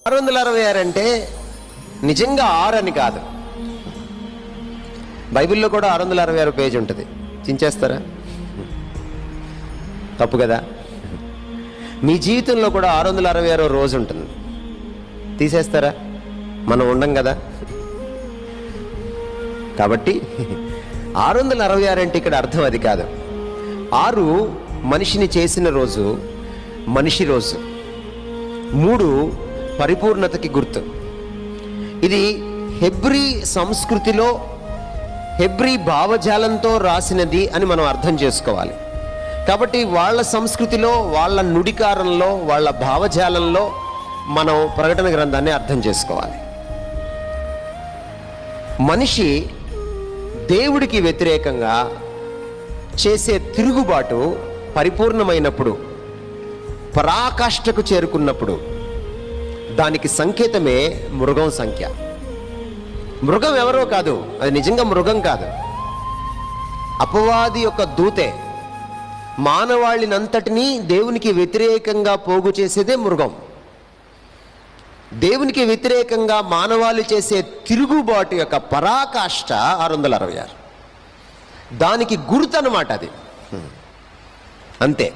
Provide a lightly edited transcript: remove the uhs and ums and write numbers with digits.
666 అంటే నిజంగా 6 అని కాదు. బైబిల్లో కూడా 666 పేజ్ ఉంటుంది. చించేస్తారా? తప్పు కదా. మీ జీవితంలో కూడా 666 రోజు ఉంటుంది. తీసేస్తారా? మనం ఉండం కదా. కాబట్టి 666 అంటే ఇక్కడ అర్థం అది కాదు. 6 మనిషిని చేసిన రోజు, మనిషి రోజు. 3 పరిపూర్ణతకి గుర్తు. ఇది హెబ్రీ సంస్కృతిలో, హెబ్రీ భావజాలంతో రాసినది అని మనం అర్థం చేసుకోవాలి. కాబట్టి వాళ్ళ సంస్కృతిలో, వాళ్ళ నుడికారంలో, వాళ్ళ భావజాలంలో మనం ప్రకటన గ్రంథాన్ని అర్థం చేసుకోవాలి. మనిషి దేవుడికి వ్యతిరేకంగా చేసే తిరుగుబాటు పరిపూర్ణమైనప్పుడు, పరాకాష్ఠకు చేరుకున్నప్పుడు దానికి సంకేతమే మృగం సంఖ్య. మృగం ఎవరో కాదు, అది నిజంగా మృగం కాదు, అపవాది యొక్క దూతే. మానవాళినంతటినీ దేవునికి వ్యతిరేకంగా పోగు చేసేదే మృగం. దేవునికి వ్యతిరేకంగా మానవాళి చేసే తిరుగుబాటు యొక్క పరాకాష్ఠ 666. దానికి గుర్తు అన్నమాట అది, అంతే.